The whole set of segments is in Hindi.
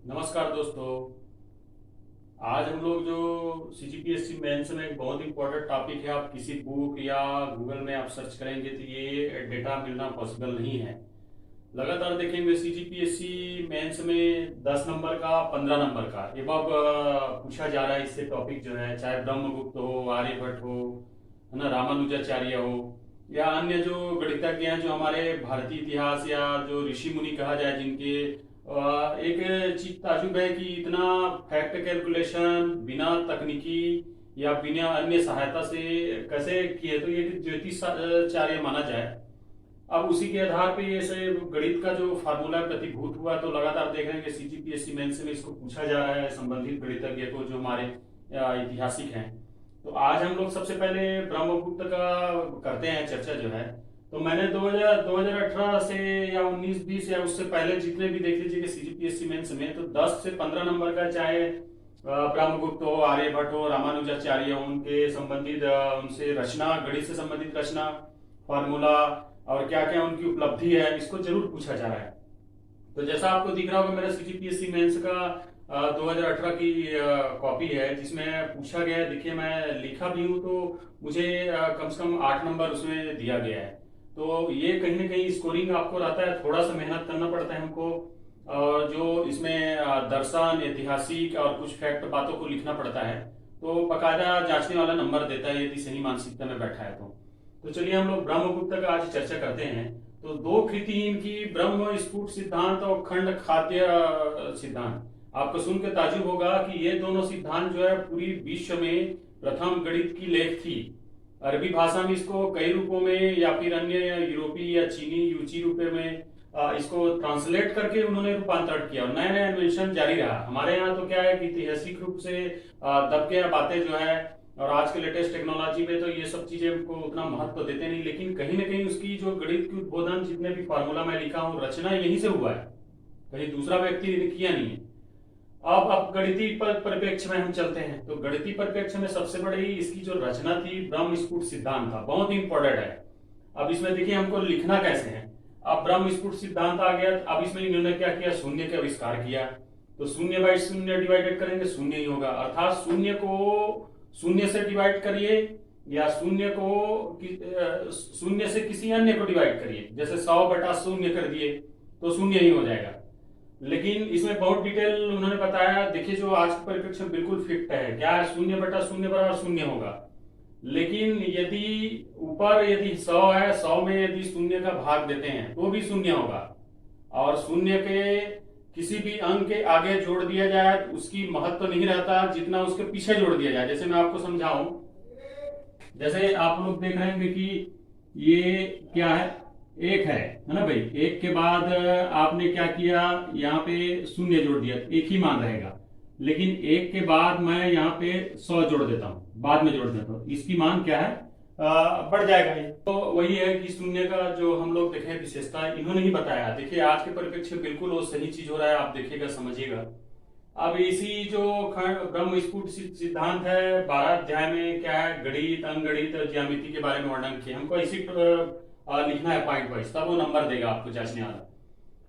नमस्कार दोस्तों। आज हम लोग जो सीजीपीएससी मेंस में एक बहुत इंपॉर्टेंट टॉपिक है, आप किसी बुक या गूगल में आप सर्च करेंगे तो ये डेटा मिलना पॉसिबल नहीं है। लगातार देखेंगे सीजीपीएससी मेंस में 10 नंबर का 15 नंबर का ये अब पूछा जा रहा है। इससे टॉपिक जो है, चाहे ब्रह्मगुप्त हो, आर्यभट्ट हो, है ना, रामानुजाचार्य हो या अन्य जो गणितज्ञ हैं, जो हमारे भारतीय इतिहास या जो ऋषि मुनि कहा जाए, जिनके एक चीज ताजुब है कि इतना फैक्ट कैलकुलेशन बिना तकनीकी या बिना अन्य सहायता से कैसे किए, तो ये ज्योतिषाचार्य माना जाए। अब उसी के आधार पे ये से गणित का जो फार्मूला प्रतिभूत हुआ, तो लगातार देख रहे हैं कि सीजीपीएससी मेंस में इसको पूछा जा रहा है संबंधित गणितज्ञ को, जो हमारे ऐतिहासिक हैं। तो आज हम लोग सबसे पहले ब्रह्मगुप्त का करते हैं चर्चा जो है। तो मैंने 2018 से या 19-20 या उससे पहले जितने भी देख लीजिए कि सीजीपीएससी मेंस में, तो 10 से 15 नंबर का, चाहे ब्रह्मगुप्त हो, आर्यभट्ट हो, रामानुजाचार्य हो, उनके संबंधित उनसे रचना, गणित से संबंधित रचना, फार्मूला और क्या क्या उनकी उपलब्धि है, इसको जरूर पूछा जा रहा है। तो जैसा आपको दिख रहा होगा, मेरा सीजीपीएससी मेंस का 2018 की कॉपी है, जिसमें पूछा गया है। देखिए, मैं लिखा भी हूँ तो मुझे कम से कम 8 नंबर उसमें दिया गया है। तो ये कहीं ना कहीं स्कोरिंग आपको रहता है, थोड़ा सा मेहनत करना पड़ता है हमको। और जो इसमें दर्शन, ऐतिहासिक और कुछ फैक्ट बातों को लिखना पड़ता है, तो बकायदा जांचने वाला नंबर देता है यदि सही मानसिकता में बैठा है तो चलिए हम लोग ब्रह्मगुप्त का आज चर्चा करते हैं। तो दो कृति इनकी, ब्रह्म स्फुट सिद्धांत और खंड खाद्य सिद्धांत। आपको सुन के ताजुब होगा कि ये दोनों सिद्धांत जो है पूरी विश्व में प्रथम गणित की लेख थी। अरबी भाषा में इसको कई रूपों में या फिर अन्य यूरोपीय या चीनी यूची रूपे में इसको ट्रांसलेट करके उन्होंने रूपांतरण किया और नया नया इन्वेंशन जारी रहा। हमारे यहाँ तो क्या है कि ऐतिहासिक रूप से दब के बातें जो है, और आज के लेटेस्ट टेक्नोलॉजी में तो ये सब चीजें को उतना महत्व देते नहीं, लेकिन कहीं ना कहीं उसकी जो गणित की उद्बोधन, जितने भी फार्मूला मैं लिखा हूँ, रचना यहीं से हुआ है, कहीं दूसरा व्यक्ति ने किया नहीं है। अब गणितीय परिप्रेक्ष्य में हम चलते हैं। तो गणितीय परिप्रेक्ष्य में सबसे बड़ी इसकी जो रचना थी, ब्रह्म स्फुट सिद्धांत था, बहुत इंपॉर्टेंट है। अब इसमें देखिए हमको लिखना कैसे है। अब ब्रह्म स्फुट सिद्धांत आ गया, अब इसमें इन्होंने क्या किया, शून्य का आविष्कार किया। तो शून्य बाई शून्य डिवाइडेड करेंगे, शून्य ही होगा। अर्थात शून्य को शून्य से डिवाइड करिए या शून्य को शून्य से किसी अन्य को डिवाइड करिए, जैसे 100/शून्य कर दिए तो शून्य ही हो जाएगा। लेकिन इसमें बहुत डिटेल उन्होंने बताया। देखिए, जो आज का परिप्रेक्ष्य बिल्कुल फिट है, क्या है, 0/शून्य बराबर शून्य होगा। लेकिन यदि ऊपर यदि 100 है, 100 में यदि शून्य का भाग देते हैं तो भी शून्य होगा। और शून्य के किसी भी अंक के आगे जोड़ दिया जाए तो उसकी महत्व नहीं रहता जितना उसके पीछे जोड़ दिया जाए। जैसे मैं आपको समझाऊं, जैसे आप लोग देख रहे हैं कि ये क्या है, एक है ना भाई। एक के बाद आपने क्या किया, यहाँ पे शून्य जोड़ दिया, एक ही मान रहेगा। लेकिन एक के बाद मैं यहाँ पे 100 जोड़ देता हूँ, बाद में जोड़ देता हूँ, इसकी मान क्या है, बढ़ जाएगा ये। तो वही है कि शून्य का जो हम लोग देखें विशेषता, इन्होंने ही बताया। देखिए, आज के परिप्रेक्ष्य में बिल्कुल वो सही चीज हो रहा है, आप देखिएगा, समझिएगा। अब इसी जो ब्रह्म स्फुट सिद्धांत है, 12 अध्याय में क्या है, गणित, अंगगणित, ज्यामिति के बारे में वर्णन किया। हमको इसी लिखना है पॉइंट वाइज, तब वो नंबर देगा आपको जांचने वाला।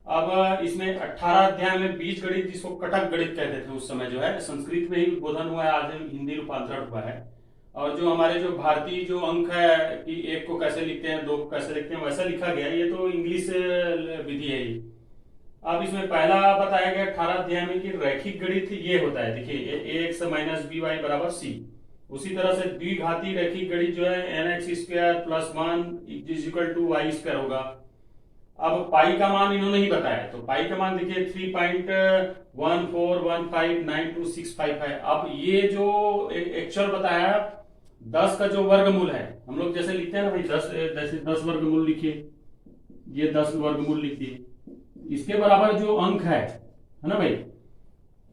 अब इसमें 18 अध्याय में बीज गणित, जिसको कटक गणित कहते थे उस समय, जो है संस्कृत में ही उद्बोधन हुआ है, आज हिंदी रूपांतरण हुआ है। और जो हमारे जो भारतीय जो अंक है कि एक को कैसे लिखते हैं, दो को कैसे लिखते हैं, वैसा लिखा गया। ये तो इंग्लिश विधि है ये। अब इसमें पहला बताया गया 18 अध्याय में कि रैखिक गणित ये होता है। देखिए, एक्स माइनस बी वाई बराबर सी। उसी तरह से द्विघाती रैखिक गणित जो है nx² + 1 is equal to y² होगा। अब पाई का मान इन्होंने ही बताया, तो पाई का मान देखिए 3.14159265 है। अब ये जो एक्चुअल बताया, 10 का जो वर्गमूल है, हम लोग जैसे लिखते हैं ना भाई, 10 जैसे 10 वर्गमूल लिखिए, ये 10 वर्गमूल लिख दिए, इसके बराबर जो अंक है ना भाई,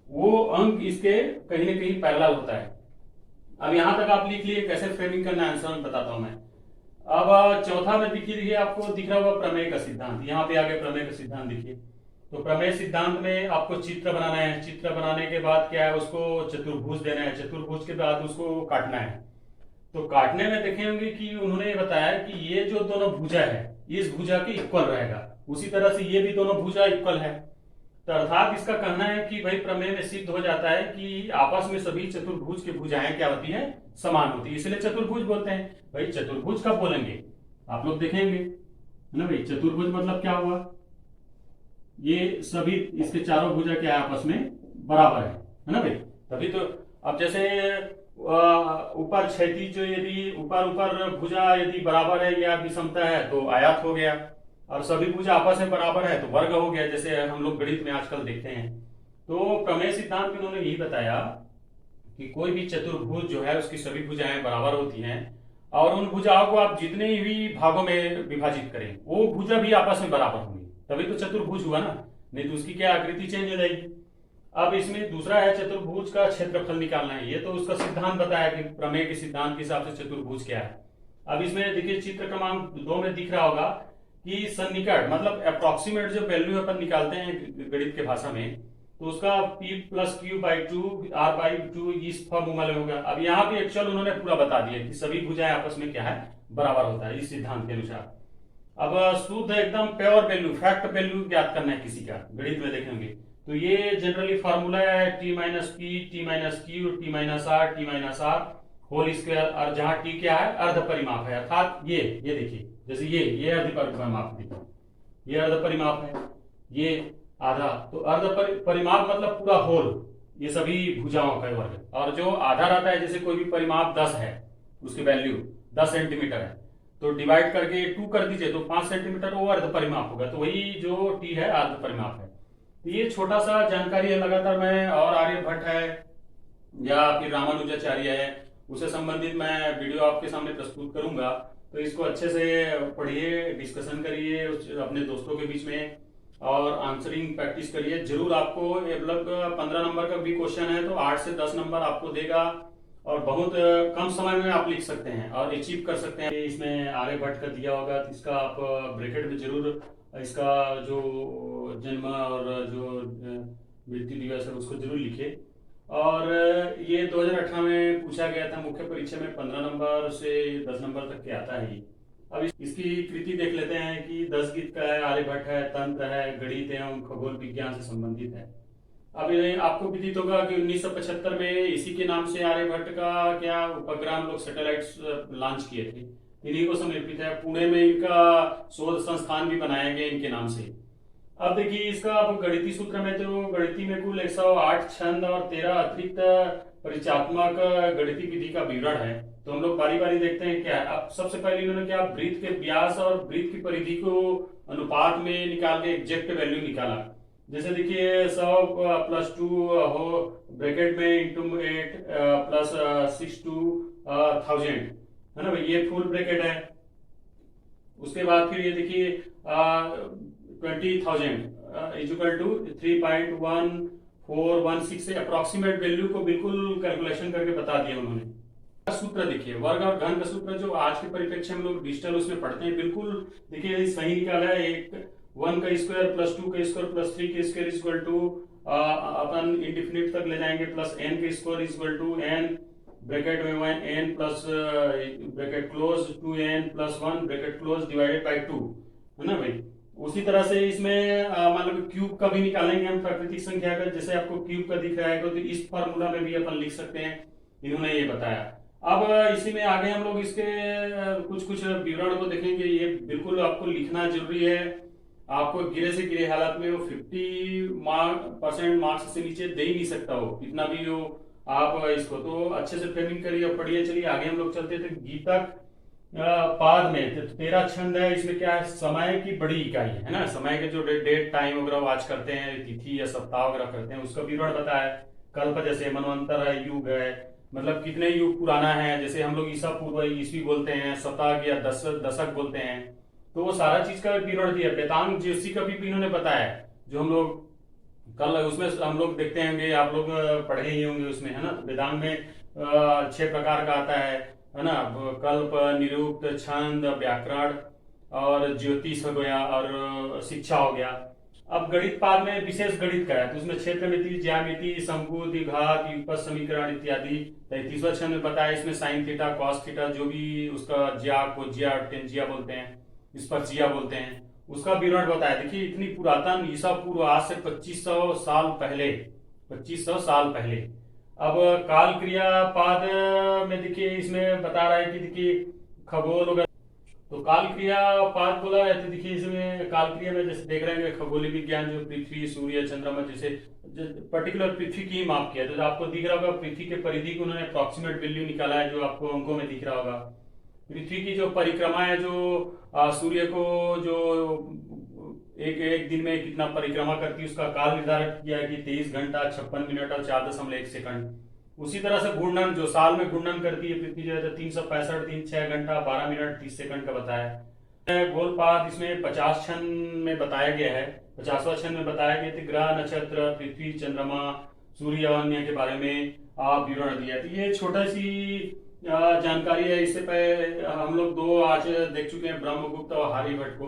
वो अंक इसके कहीं ना कहीं पैरेलल होता है। अब यहां तक आप लिख लिए, कैसे फ्रेमिंग करना है आंसर में बताता हूं मैं। अब चौथा में देखिए, आपको दिख रहा होगा प्रमेय का सिद्धांत, यहाँ पे आगे प्रमेय का सिद्धांत देखिए। तो प्रमेय सिद्धांत में आपको चित्र बनाना है, चित्र बनाने के बाद क्या है, उसको चतुर्भुज देना है, चतुर्भुज के बाद उसको काटना है। तो काटने में देखेंगे कि उन्होंने बताया कि ये जो दोनों भुजा है, इस भुजा के इक्वल रहेगा, उसी तरह से ये भी दोनों भुजा इक्वल है। तो अर्थात इसका कहना है कि भाई प्रमेय में सिद्ध हो जाता है कि आपस में सभी चतुर्भुज की भुजाएं क्या होती है, समान होती है, इसलिए चतुर्भुज बोलते हैं। भाई चतुर्भुज कब बोलेंगे आप लोग देखेंगे, है ना भाई। चतुर्भुज मतलब क्या हुआ, ये सभी इसके चारों भुजा क्या है, आपस में बराबर है ना भाई। तभी तो अब जैसे ऊपर क्षैतिज यदि ऊपर ऊपर भुजा यदि बराबर है या विषमता है तो आयत हो गया, और सभी भुजा आपस में बराबर है तो वर्ग हो गया, जैसे हम लोग गणित में आजकल देखते हैं। तो प्रमेय सिद्धांत में उन्होंने यही बताया कि कोई भी चतुर्भुज जो है उसकी सभी भुजाएं बराबर होती हैं, और उन भुजाओं को आप जितने भी भागों में विभाजित करें वो भुजा भी आपस में बराबर होंगी, तभी तो चतुर्भुज हुआ ना, नहीं तो उसकी क्या आकृति चेंज हो जाएगी। अब इसमें दूसरा है चतुर्भुज का क्षेत्रफल निकालना है, ये तो उसका सिद्धांत बताया कि प्रमेय के सिद्धांत के हिसाब से चतुर्भुज क्या है। अब इसमें देखिए चित्र क्रमांक 2 में दिख रहा होगा कि सन्निकट मतलब अप्रोक्सीमेट जो वैल्यू अपन निकालते हैं गणित के भाषा में, तो उसका p plus Q by 2 r by 2 इस फॉर्मूला में होगा। अब यहाँ पे एक्चुअल उन्होंने पूरा बता दिया कि सभी भुजाएं आपस में क्या है, बराबर होता है इस सिद्धांत के अनुसार। अब शुद्ध एकदम प्योर वैल्यू फैक्ट वैल्यू ज्ञात करना है किसी का, गणित में देखेंगे तो ये जनरली फॉर्मूला है t minus p t minus q t minus r whole square, और जहां t क्या है, अर्ध परिमाप है, अर्थात ये देखिए जैसे ये अर्ध परिमाप देखिए, ये अर्ध परिमाप है, ये आधा, तो अर्ध परिमाप मतलब पूरा होल, ये सभी भुजाओं का वर्ग। और जो आधा रहता है जैसे कोई भी परिमाप 10 है, उसकी वैल्यू 10 सेंटीमीटर है, तो डिवाइड करके 2 कर दीजिए तो 5 सेंटीमीटर वो अर्ध परिमाप होगा, तो वही जो टी है अर्ध परिमाप है। तो ये छोटा सा जानकारी है, लगातार मैं और आर्यभट्ट है या फिर रामानुजाचार्य है उससे संबंधित मैं वीडियो आपके सामने प्रस्तुत करूंगा, तो इसको अच्छे से पढ़िए, डिस्कशन करिए अपने दोस्तों के बीच में, और आंसरिंग प्रैक्टिस करिए जरूर। आपको मतलब 15 नंबर का भी क्वेश्चन है तो 8 से 10 नंबर आपको देगा, और बहुत कम समय में आप लिख सकते हैं और अचीव कर सकते हैं। इसमें आर्यभट्ट का दिया होगा तो इसका आप ब्रैकेट में जरूर इसका जो जन्म और जो मृत्यु दिवस है उसको जरूर लिखिए। और ये 2018 में पूछा गया था मुख्य परीक्षा में, 15 नंबर से 10 नंबर तक के आता है। अब इसकी कृति देख लेते हैं कि 10 गीत का है, आर्यभट्ट है, तंत्र है, गणित एवं खगोल विज्ञान से संबंधित है। अब आपको विदित होगा कि 1975 में इसी के नाम से आर्यभट्ट का क्या उपग्रह लोग सैटेलाइट्स लॉन्च किए थे, इन्हीं को समर्पित है। पुणे में इनका शोध संस्थान भी बनाया गया इनके नाम से। अब देखिए इसका अब गणितीय सूत्र में तो गणितीय में कुल 108 छंद और 13 अतिरिक्त परिचयात्मक गणितीय विधि का विवरण है, तो हम लोग बारी बारी देखते हैं क्या है। अब सबसे पहले इन्होंने क्या, वृत्त के व्यास और वृत्त की परिधि को अनुपात में निकाल के एग्जैक्ट वैल्यू निकाला। जैसे देखिए 100 प्लस 2 हो ब्रैकेट में इंटू 8 प्लस 6 to 1000 है ना भाई, ये फुल ब्रैकेट है। उसके बाद फिर ये देखिए 20,000 इक्वल टू 3.1416 से अप्रोक्सीमेट वैल्यू को बिल्कुल कैलकुलेशन करके बता दिया उन्होंने। सूत्र देखिए वर्ग और घन का सूत्र जो आज के परिप्रेक्ष्य में लोग डिजिटल उसमें पढ़ते हैं, बिल्कुल देखिए सही निकाला है। 1 का स्क्वायर प्लस 2 का स्क्वायर प्लस 3 का स्क्वायर इक्वल टू अपन इंडिफिनिट तक ले जाएंगे, प्लस n का square equal to n bracket में 1n plus bracket close 2n plus 1 bracket close divided by 2 है ना भाई। उसी तरह से इसमें मतलब क्यूब का भी निकालेंगे हम प्राकृतिक संख्या का, जैसे आपको क्यूब का दिख रहा है तो इस फॉर्मूला में भी अपन लिख सकते हैं, इन्होंने ये बताया। अब इसी में आगे हम लोग इसके कुछ विवरण को देखेंगे। ये बिल्कुल आपको लिखना जरूरी है, आपको गिरे से गिरे हालत में वो 50% मार्क्स से नीचे दे ही नहीं सकता हो, इतना भी हो आप इसको तो अच्छे से फ्रेमिंग करिए और पढ़िए। चलिए आगे हम लोग चलते थे गीतक पाद में 13 छंद है। इसमें क्या है, समय की बड़ी इकाई है ना, समय के जो डेट टाइम वगैरह आज करते हैं, तिथि या सप्ताह वगैरह करते हैं, उसका विवरण बताया। कल्प जैसे मनवंतर है, युग है, मतलब कितने युग पुराना है, जैसे हम लोग ईसा पूर्व ईस्वी बोलते हैं, शतक या दशक बोलते हैं, तो वो सारा चीज का विवरण दिया। वेदांग ज्योतिषी का भी इन्होंने बताया, जो हम लोग कल उसमें हम लोग देखते होंगे, आप लोग पढ़े ही होंगे उसमें, है ना। वेदांग में 6 प्रकार का आता है ना, कल्प, निरुक्त, छंद, व्याकरण और ज्योतिष हो गया और शिक्षा हो गया। अब गणित पाद में विशेष गणित का है, तो उसमें क्षेत्रमिति, ज्यामिति, शंकु, द्विघात, युगपत समीकरण इत्यादि। 33वां छंद में बताया, इसमें साइन थीटा, कॉस थीटा, जो भी उसका ज्या को ज्या टेंजिया बोलते हैं, स्पर्शिया बोलते हैं, उसका विवरण बताया। देखिए इतनी पुरातन ईसा पूर्व आज से 2500 साल पहले, 2500 साल पहले। अब काल क्रियापाद में देखिए इसमें बता रहा है कि देखिए खगोल वगैरह, तो काल क्रिया पाद बोला है तो देखिए इसमें काल क्रिया में जैसे देख रहे हैं खगोलीय विज्ञान जो पृथ्वी सूर्य चंद्रमा जैसे पर्टिकुलर पृथ्वी की ही माप किया, तो आपको दिख रहा होगा पृथ्वी के परिधि को उन्होंने अप्रोक्सीमेट वैल्यू निकाला है जो आपको अंकों में दिख रहा होगा। पृथ्वी की जो परिक्रमा है जो सूर्य को जो एक एक दिन में कितना परिक्रमा करती है उसका काल निर्धारित किया है कि 23 घंटा 56 मिनट और 4.1 सेकंड। उसी तरह से घूर्णन जो साल में घूर्णन करती है पृथ्वी जो है 365 दिन 6 घंटा 12 मिनट 30 सेकंड का बताया है। गोलपाद इसमें 50 क्षण में बताया गया है, 50वां क्षण में बताया गया कि ग्रह नक्षत्र पृथ्वी चंद्रमा सूर्य और अन्य के बारे में विवरण दिया। तो ये छोटा सी जानकारी है। इससे पहले हम लोग दो आज देख चुके हैं, ब्रह्मगुप्त और आर्यभट्ट को।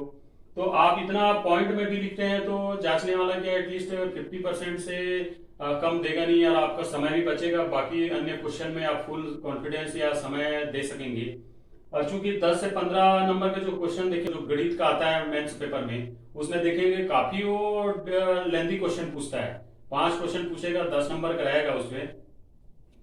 तो आप इतना पॉइंट में भी लिखते हैं तो जांचने वाला क्या एटलीस्ट 50% से कम देगा नहीं और आपका समय भी बचेगा, बाकी अन्य क्वेश्चन में आप फुल कॉन्फिडेंस या समय दे सकेंगे। और चूंकि 10 से 15 नंबर के जो क्वेश्चन देखें जो गणित का आता है मेंस पेपर में, उसमें देखेंगे काफी वो लेंथी क्वेश्चन पूछता है। 5 क्वेश्चन पूछेगा, 10 नंबर का रहेगा उसमें।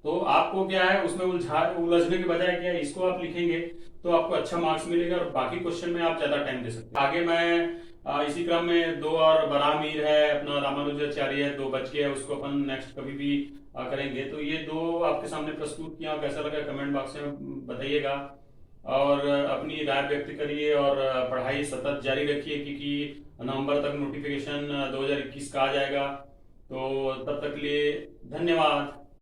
तो आपको क्या है उसमें उलझने के बजाय क्या है इसको आप लिखेंगे तो आपको अच्छा मार्क्स मिलेगा और बाकी क्वेश्चन में आप ज्यादा टाइम दे सकते हैं। आगे मैं इसी क्रम में दो और बरामीर है अपना रामानुजाचार्य है, 2 बच गए, उसको अपन नेक्स्ट कभी भी करेंगे। तो ये 2 आपके सामने प्रस्तुत किया, कैसा लगा कमेंट बॉक्स में बताइएगा और अपनी राय व्यक्त करिए और पढ़ाई सतत जारी रखिए क्योंकि नवंबर तक नोटिफिकेशन 2021 का आ जाएगा। तो तब तक के लिए धन्यवाद।